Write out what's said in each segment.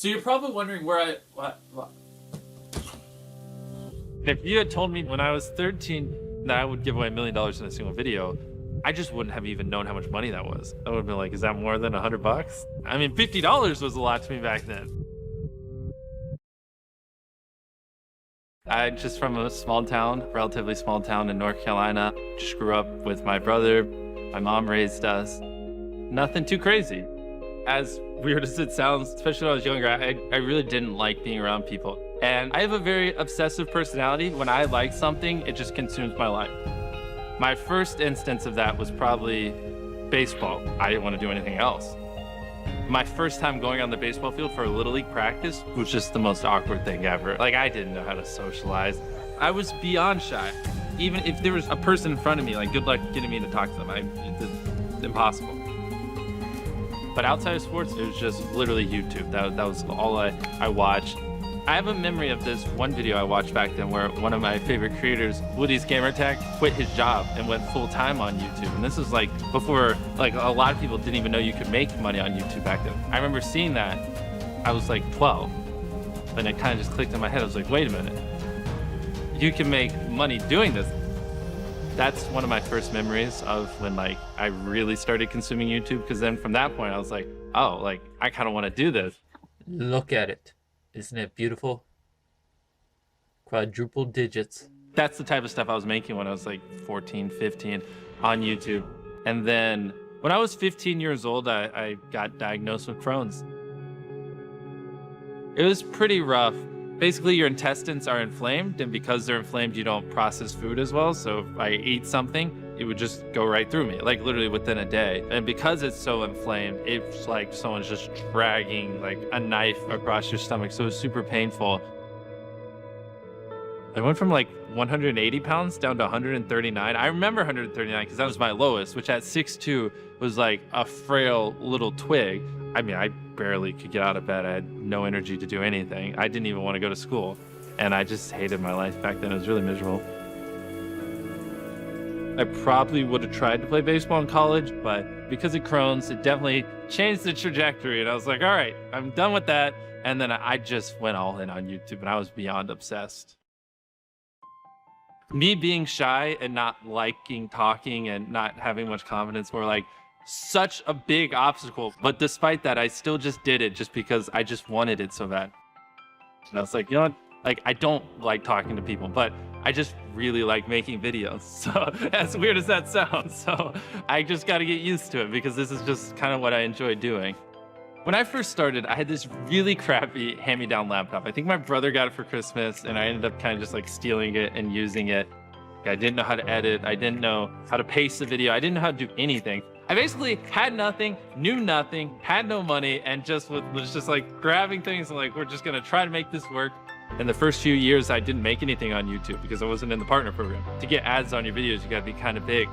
So you're probably wondering where what? If you had told me when I was 13 that I would give away $1 million in a single video, I just wouldn't have even known how much money that was. I would have been like, is that more than $100? I mean, $50 was a lot to me back then. I just from a small town, relatively small town in North Carolina. Just grew up with my brother. My mom raised us. Nothing too crazy. As weird as it sounds, especially when I was younger, I really didn't like being around people. And I have a very obsessive personality. When I like something, it just consumes my life. My first instance of that was probably baseball. I didn't want to do anything else. My first time going on the baseball field for a Little League practice was just the most awkward thing ever. Like, I didn't know how to socialize. I was beyond shy. Even if there was a person in front of me, like, good luck getting me to talk to them. It's impossible. But outside of sports, it was just literally YouTube. That was all I watched. I have a memory of this one video I watched back then where one of my favorite creators, Woody's Gamertag, quit his job and went full-time on YouTube. And this was like before, like, a lot of people didn't even know you could make money on YouTube back then. I remember seeing that. I was like 12, and it kind of just clicked in my head. I was like, wait a minute, you can make money doing this. That's one of my first memories of when, like, I really started consuming YouTube, because then from that point I was like, oh, like, I kind of want to do this. Look at it. Isn't it beautiful? Quadruple digits. That's the type of stuff I was making when I was like 14, 15 on YouTube. And then when I was 15 years old, I got diagnosed with Crohn's. It was pretty rough. Basically, your intestines are inflamed, and because they're inflamed, you don't process food as well. So if I ate something, it would just go right through me, like literally within a day. And because it's so inflamed, it's like someone's just dragging like a knife across your stomach. So it was super painful. I went from like 180 pounds down to 139. I remember 139 because that was my lowest, which at 6'2" was like a frail little twig. I mean, I barely could get out of bed. I had no energy to do anything. I didn't even want to go to school. And I just hated my life back then. It was really miserable. I probably would have tried to play baseball in college, but because of Crohn's, it definitely changed the trajectory. And I was like, all right, I'm done with that. And then I just went all in on YouTube, and I was beyond obsessed. Me being shy and not liking talking and not having much confidence were like such a big obstacle. But despite that, I still just did it just because I just wanted it so bad. And I was like, you know what? Like, I don't like talking to people, but I just really like making videos. So as weird as that sounds, so I just got to get used to it because this is just kind of what I enjoy doing. When I first started, I had this really crappy hand-me-down laptop. I think my brother got it for Christmas, and I ended up kind of just like stealing it and using it. I didn't know how to edit. I didn't know how to paste the video. I didn't know how to do anything. I basically had nothing, knew nothing, had no money, and just was just like grabbing things and like, we're just gonna try to make this work. In the first few years, I didn't make anything on YouTube because I wasn't in the partner program. To get ads on your videos, you gotta be kind of big.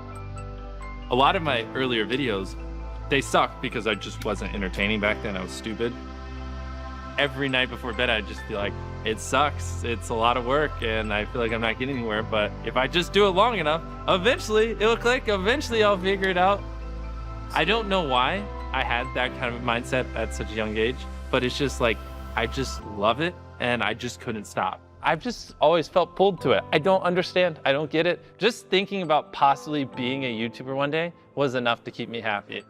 A lot of my earlier videos, they sucked because I just wasn't entertaining back then. I was stupid. Every night before bed, I'd just be like, it sucks. It's a lot of work and I feel like I'm not getting anywhere, but if I just do it long enough, eventually it'll click. Eventually I'll figure it out. I don't know why I had that kind of mindset at such a young age, but it's just like, I just love it and I just couldn't stop. I've just always felt pulled to it. I don't understand. I don't get it. Just thinking about possibly being a YouTuber one day was enough to keep me happy.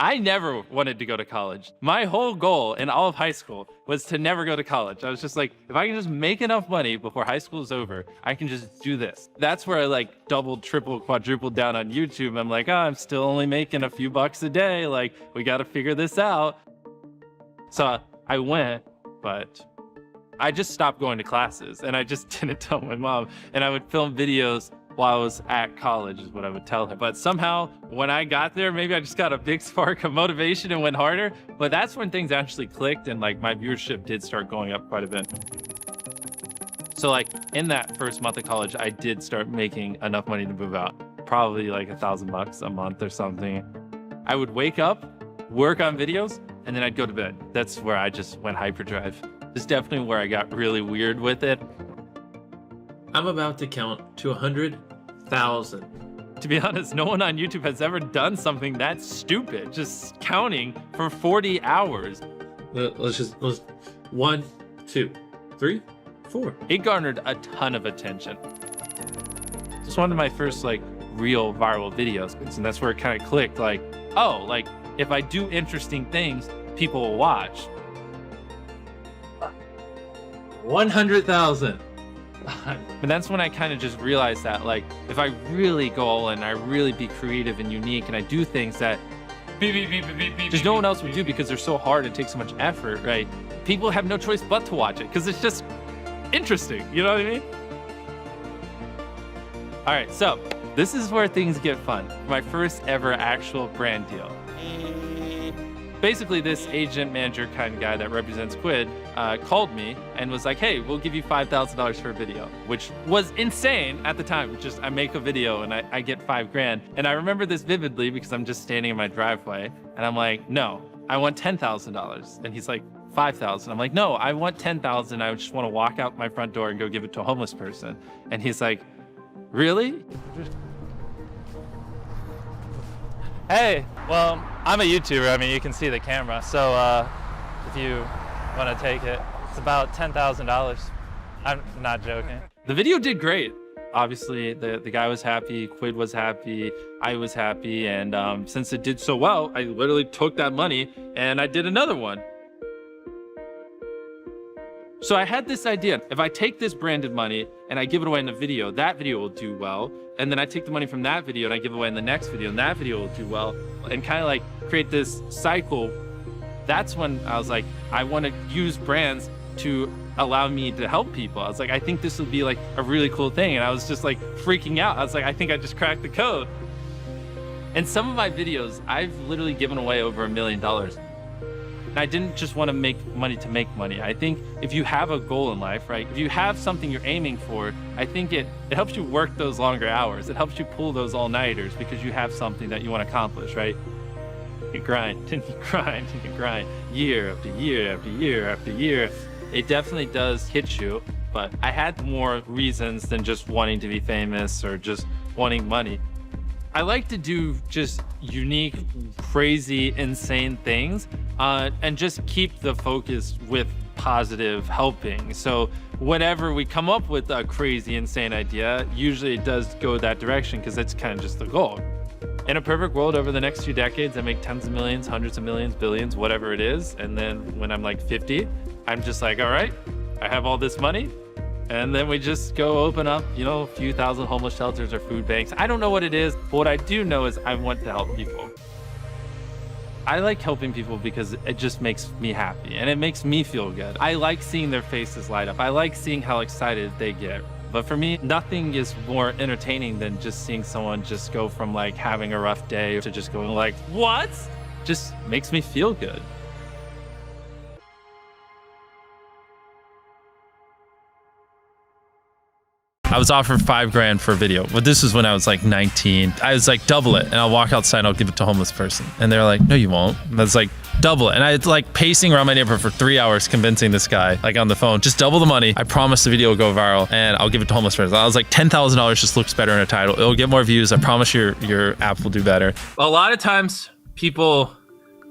I never wanted to go to college. My whole goal in all of high school was to never go to college. I was just like, if I can just make enough money before high school is over, I can just do this. That's where I like doubled, tripled, quadrupled down on YouTube. I'm like, oh, I'm still only making a few bucks a day. Like, we got to figure this out. So I went, but I just stopped going to classes and I just didn't tell my mom. And I would film videos while I was at college is what I would tell her. But somehow when I got there, maybe I just got a big spark of motivation and went harder. But that's when things actually clicked and like my viewership did start going up quite a bit. So like in that first month of college, I did start making enough money to move out. Probably like $1,000 a month or something. I would wake up, work on videos, and then I'd go to bed. That's where I just went hyperdrive. It's definitely where I got really weird with it. I'm about to count to 100,000. To be honest, no one on YouTube has ever done something that stupid, just counting for 40 hours. Let's 1, 2, 3, 4. It garnered a ton of attention. It's one of my first like real viral videos, and that's where it kind of clicked, like, oh, like if I do interesting things, people will watch. 100,000. And that's when I kind of just realized that, like, if I really go all in, I really be creative and unique, and I do things that just no one else would do because they're so hard and take so much effort, right? People have no choice but to watch it because it's just interesting, you know what I mean? All right, so this is where things get fun. My first ever actual brand deal. Basically, this agent manager kind of guy that represents Quid called me and was like, hey, we'll give you $5,000 for a video, which was insane at the time. Just I make a video and I get $5,000. And I remember this vividly because I'm just standing in my driveway and I'm like, no, I want $10,000. And he's like, 5,000. I'm like, no, I want 10,000. I just want to walk out my front door and go give it to a homeless person. And he's like, really? Hey, well, I'm a YouTuber. I mean, you can see the camera. So if you want to take it, it's about $10,000. I'm not joking. The video did great. Obviously, the guy was happy, Quid was happy, I was happy. And since it did so well, I literally took that money and I did another one. So I had this idea, if I take this branded money and I give it away in the video, that video will do well. And then I take the money from that video and I give away in the next video and that video will do well. And kind of like create this cycle. That's when I was like, I want to use brands to allow me to help people. I was like, I think this would be like a really cool thing. And I was just like freaking out. I was like, I think I just cracked the code. And some of my videos, I've literally given away over $1 million. And I didn't just want to make money. I think if you have a goal in life, right? If you have something you're aiming for, I think it helps you work those longer hours. It helps you pull those all-nighters because you have something that you want to accomplish, right? You grind and you grind and you grind year after year after year after year. It definitely does hit you, but I had more reasons than just wanting to be famous or just wanting money. I like to do just unique, crazy, insane things and just keep the focus with positive helping. So whenever we come up with a crazy, insane idea, usually it does go that direction because that's kind of just the goal. In a perfect world, over the next few decades, I make tens of millions, hundreds of millions, billions, whatever it is. And then when I'm like 50, I'm just like, all right, I have all this money. And then we just go open up, you know, a few thousand homeless shelters or food banks. I don't know what it is, but what I do know is I want to help people. I like helping people because it just makes me happy and it makes me feel good. I like seeing their faces light up. I like seeing how excited they get. But for me, nothing is more entertaining than just seeing someone just go from like having a rough day to just going like, what? Just makes me feel good. I was offered $5,000 for a video, but this was when I was like 19. I was like, double it, and I'll walk outside and I'll give it to a homeless person. And they're like, no, you won't. And I was like, double it. And I was like pacing around my neighborhood for 3 hours, convincing this guy, like on the phone, just double the money. I promise the video will go viral and I'll give it to a homeless person. I was like, $10,000 just looks better in a title. It'll get more views. I promise your app will do better. A lot of times people,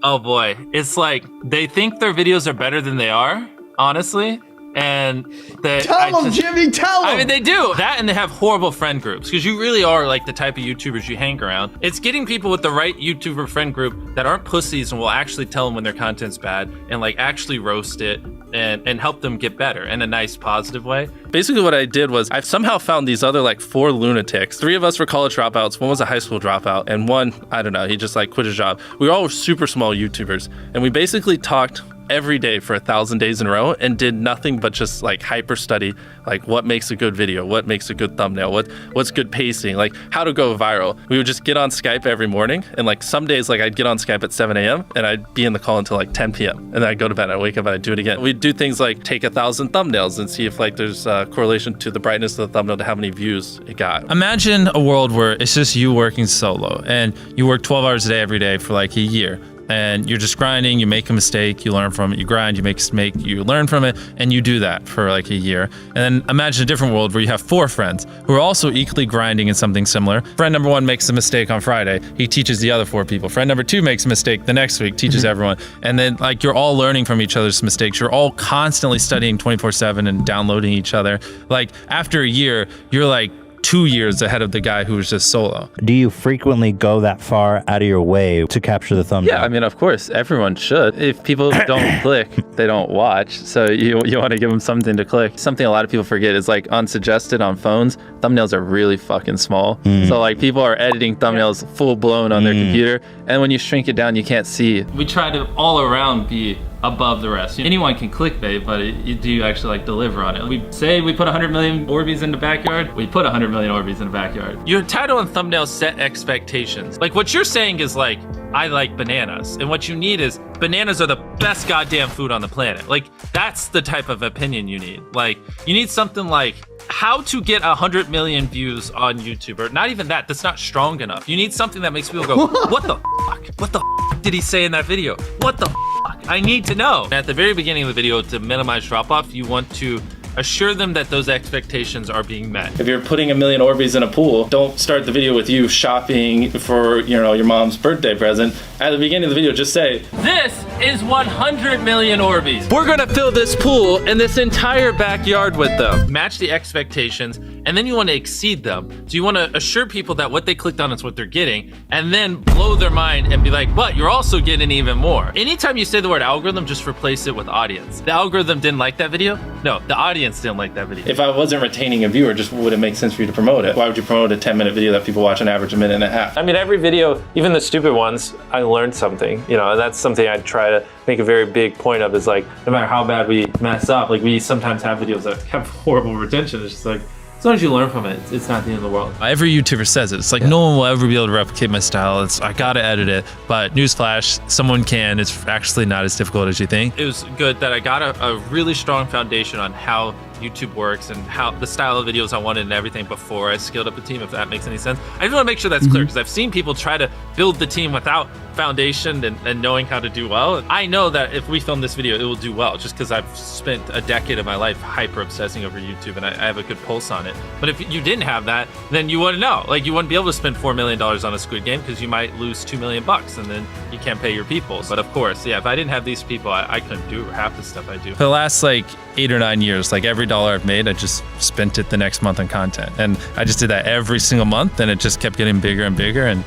oh boy, it's like they think their videos are better than they are, honestly. And tell them, Jimmy, tell them. I mean, they do that, and they have horrible friend groups because you really are like the type of YouTubers you hang around. It's getting people with the right YouTuber friend group that aren't pussies and will actually tell them when their content's bad and like actually roast it and help them get better in a nice, positive way. Basically, what I did was I somehow found these other like 4 lunatics. 3 of us were college dropouts. 1 was a high school dropout, and 1, I don't know, he just like quit his job. We were all super small YouTubers, and we basically talked every day for 1,000 days in a row and did nothing but just like hyper study like what makes a good video, what makes a good thumbnail, what's good pacing, like how to go viral. We would just get on Skype every morning, and like some days like I'd get on Skype at 7 a.m. and I'd be in the call until like 10 p.m. and then I'd go to bed and I'd wake up and I'd do it again. We'd do things like take 1,000 thumbnails and see if like there's a correlation to the brightness of the thumbnail to how many views it got. Imagine a world where it's just you working solo and you work 12 hours a day every day for like a year. and you're just grinding, you make a mistake, you learn from it, you grind, you make a mistake, you learn from it, and you do that for like a year. And then imagine a different world where you have 4 friends who are also equally grinding in something similar. Friend number 1 makes a mistake on Friday, he teaches the other 4 people. Friend number 2 makes a mistake the next week, teaches everyone. And then like you're all learning from each other's mistakes. You're all constantly studying 24/7 and downloading each other. Like after a year, you're like 2 years ahead of the guy who was just solo. Do you frequently go that far out of your way to capture the thumbnail? Yeah, I mean, of course, everyone should. If people don't click, they don't watch. So you want to give them something to click. Something a lot of people forget is like unsuggested on phones, thumbnails are really fucking small. So like people are editing thumbnails full blown on their computer. And when you shrink it down, you can't see. We try to all around be above the rest. Anyone can clickbait, but do you actually like deliver on it? We say we put 100 million Orbeez in the backyard, we put 100 million Orbeez in the backyard. Your title and thumbnail set expectations. Like what you're saying is like, I like bananas. And what you need is, bananas are the best goddamn food on the planet. Like that's the type of opinion you need. Like you need something like, how to get 100 million views on YouTube, or not even that, that's not strong enough. You need something that makes people go, what the fuck? What the fuck did he say in that video? What the fuck? I need to know. At the very beginning of the video, to minimize drop off, you want to assure them that those expectations are being met. If you're putting 1 million Orbeez in a pool, don't start the video with you shopping for, you know, your mom's birthday present. At the beginning of the video, just say, this is 100 million Orbeez. We're gonna fill this pool and this entire backyard with them. Match the expectations, and then you want to exceed them. So you want to assure people that what they clicked on is what they're getting, and then blow their mind and be like, but you're also getting even more. Anytime you say the word algorithm, just replace it with audience. The algorithm didn't like that video? No, the audience didn't like that video. If I wasn't retaining a viewer, just would it make sense for you to promote it? Why would you promote a 10-minute video that people watch on average a minute and a half? I mean, every video, even the stupid ones, I learned something, you know, and that's something I try to make a very big point of, is like, no matter how bad we mess up, like we sometimes have videos that have horrible retention. It's just like, as long as you learn from it, it's not the end of the world. Every YouTuber says it. It's like, no one will ever be able to replicate my style. I gotta edit it. But newsflash, someone can. It's actually not as difficult as you think. It was good that I got a really strong foundation on how YouTube works and how the style of videos I wanted and everything before I scaled up the team, if that makes any sense. I just want to make sure that's clear, because I've seen people try to build the team without foundation and knowing how to do well. I know that if we film this video, it will do well, just because I've spent a decade of my life hyper obsessing over YouTube and I have a good pulse on it. But if you didn't have that, then you wouldn't know. Like, you wouldn't be able to spend $4 million on a Squid Game, because you might lose $2 million and then you can't pay your people. But of course, yeah, if I didn't have these people, I couldn't do half the stuff I do. For the last like 8 or 9 years, like every dollar I've made, I just spent it the next month on content. And I just did that every single month, and it just kept getting bigger and bigger, and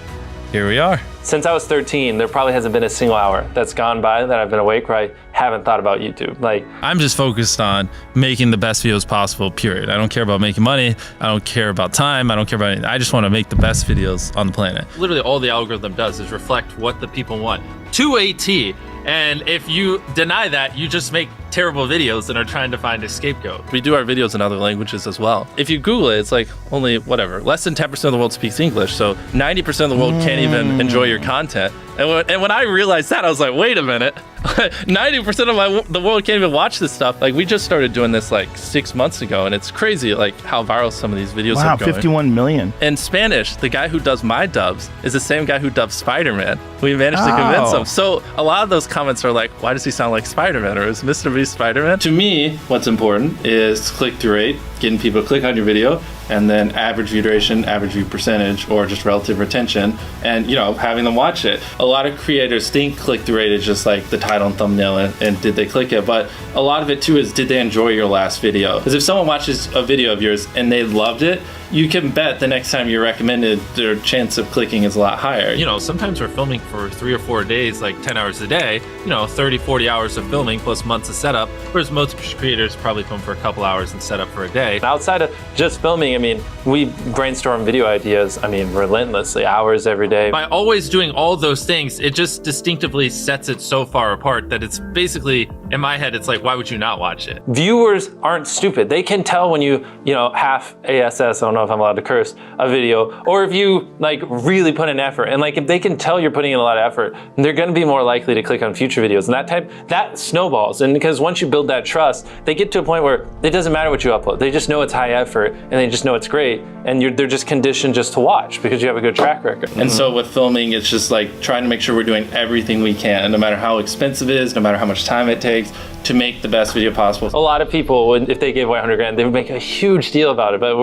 here we are. Since I was 13, there probably hasn't been a single hour that's gone by that I've been awake where I haven't thought about YouTube. Like, I'm just focused on making the best videos possible, period. I don't care about making money. I don't care about time. I don't care about anything. I just want to make the best videos on the planet. Literally all the algorithm does is reflect what the people want to a T. And if you deny that, you just make terrible videos and are trying to find a scapegoat. We do our videos in other languages as well. If you Google it, it's like only whatever, less than 10% of the world speaks English. So 90% of the world can't even enjoy your content. And when I realized that, I was like, wait a minute, 90% of the world can't even watch this stuff. Like, we just started doing this like 6 months ago, and it's crazy like how viral some of these videos are going. 51 million. In Spanish, the guy who does my dubs is the same guy who dubs Spider-Man. We managed to convince him. So a lot of those comments are like, why does he sound like Spider-Man, or is MrBeast Spider-Man? To me, what's important is click-through rate, getting people to click on your video, and then average view duration, average view percentage, or just relative retention, and, you know, having them watch it. A lot of creators think click-through rate is just like the title and thumbnail and did they click it, but a lot of it too is, did they enjoy your last video? Because if someone watches a video of yours and they loved it, you can bet the next time you're recommended, their chance of clicking is a lot higher. You know, sometimes we're filming for 3 or 4 days, like 10 hours a day, you know, 30, 40 hours of filming plus months of setup, whereas most creators probably film for a couple hours and set up for a day. Outside of just filming, I mean, we brainstorm video ideas, I mean, relentlessly, hours every day. By always doing all those things, it just distinctively sets it so far apart that it's basically in my head, it's like, why would you not watch it? Viewers aren't stupid. They can tell when you half ASS, I don't know if I'm allowed to curse, a video, or if you like really put in effort. And like if they can tell you're putting in a lot of effort, they're gonna be more likely to click on future videos. And that snowballs. And because once you build that trust, they get to a point where it doesn't matter what you upload. They just know it's high effort and they just know it's great. And they're just conditioned just to watch because you have a good track record. And so with filming, it's just like trying to make sure we're doing everything we can, no matter how expensive it is, no matter how much time it takes, to make the best video possible. A lot of people, if they gave away 100 grand, they would make a huge deal about it. But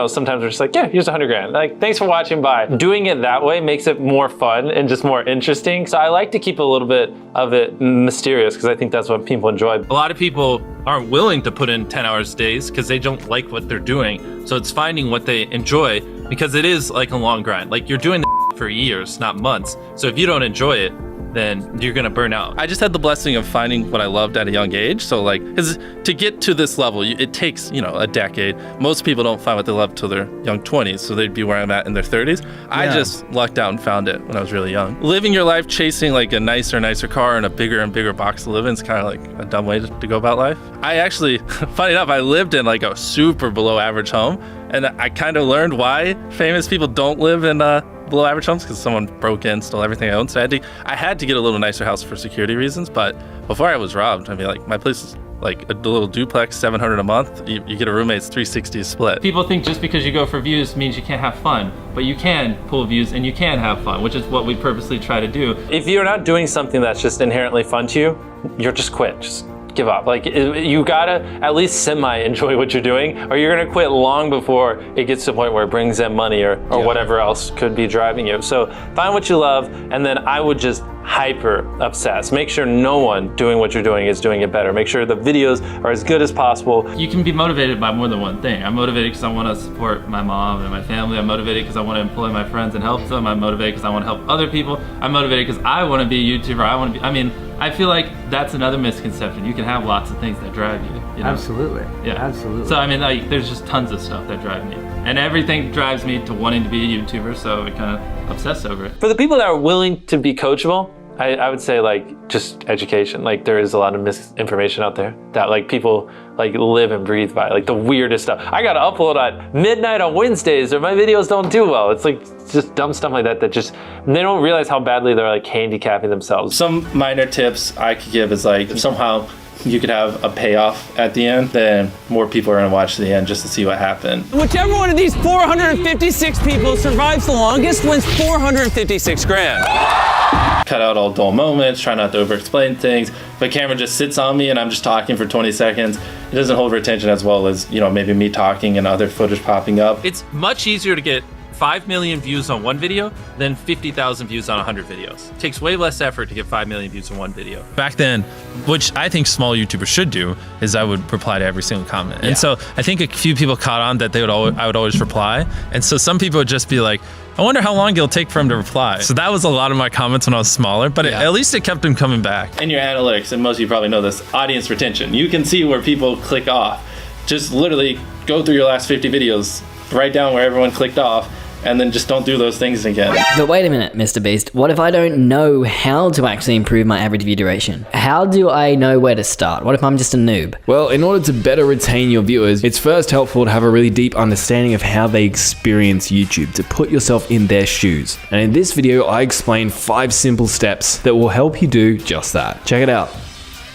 sometimes we're just like, yeah, here's 100 grand. Like, thanks for watching, bye. Doing it that way makes it more fun and just more interesting. So I like to keep a little bit of it mysterious because I think that's what people enjoy. A lot of people aren't willing to put in 10 hours days because they don't like what they're doing. So it's finding what they enjoy, because it is like a long grind. Like, you're doing the for years, not months. So if you don't enjoy it, then you're gonna burn out. I just had the blessing of finding what I loved at a young age. So like, because to get to this level, it takes, a decade. Most people don't find what they love till their young 20s. So they'd be where I'm at in their 30s. I just lucked out and found it when I was really young. Living your life chasing like a nicer car and a bigger and bigger box to live in is kind of like a dumb way to go about life. I actually, funny enough, I lived in like a super below average home. And I kind of learned why famous people don't live in below average homes, because someone broke in, stole everything I owned. So I had to get a little nicer house for security reasons. But before I was robbed, I mean, like, my place is like a little duplex, $700 a month. You get a roommate, it's $360 split. People think just because you go for views means you can't have fun, but you can pull views and you can have fun, which is what we purposely try to do. If you're not doing something that's just inherently fun to you, you're just quit. Just give up. Like, you gotta at least semi-enjoy what you're doing, or you're gonna quit long before it gets to the point where it brings in money or whatever else could be driving you. So find what you love, and then I would just hyper obsess. Make sure no one doing what you're doing is doing it better. Make sure the videos are as good as possible. You can be motivated by more than one thing. I'm motivated because I want to support my mom and my family. I'm motivated because I want to employ my friends and help them. I'm motivated because I want to help other people. I'm motivated because I want to be a YouTuber. I feel like that's another misconception. You can have lots of things that drive you. Absolutely. Yeah. Absolutely. So like, there's just tons of stuff that drive me. And everything drives me to wanting to be a YouTuber, so I kind of obsess over it. For the people that are willing to be coachable, I would say like just education. Like, there is a lot of misinformation out there that like people like live and breathe by, like the weirdest stuff. I gotta upload at midnight on Wednesdays or my videos don't do well. It's like just dumb stuff like that just, they don't realize how badly they're like handicapping themselves. Some minor tips I could give is like, if somehow you could have a payoff at the end, then more people are gonna watch the end just to see what happened. Whichever one of these 456 people survives the longest wins 456 grand. Cut out all dull moments, try not to over-explain things. If the camera just sits on me and I'm just talking for 20 seconds, it doesn't hold retention as well as, maybe me talking and other footage popping up. It's much easier to get 5 million views on one video than 50,000 views on 100 videos. It takes way less effort to get 5 million views on one video. Back then, which I think small YouTubers should do, is I would reply to every single comment. And so I think a few people caught on that I would always reply. And so some people would just be like, I wonder how long it'll take for him to reply. So that was a lot of my comments when I was smaller, but at least it kept him coming back. In your analytics, and most of you probably know this, audience retention. You can see where people click off. Just literally go through your last 50 videos, write down where everyone clicked off, and then just don't do those things again. But wait a minute, MrBeast. What if I don't know how to actually improve my average view duration? How do I know where to start? What if I'm just a noob? Well, in order to better retain your viewers, it's first helpful to have a really deep understanding of how they experience YouTube, to put yourself in their shoes. And in this video, I explain 5 simple steps that will help you do just that. Check it out.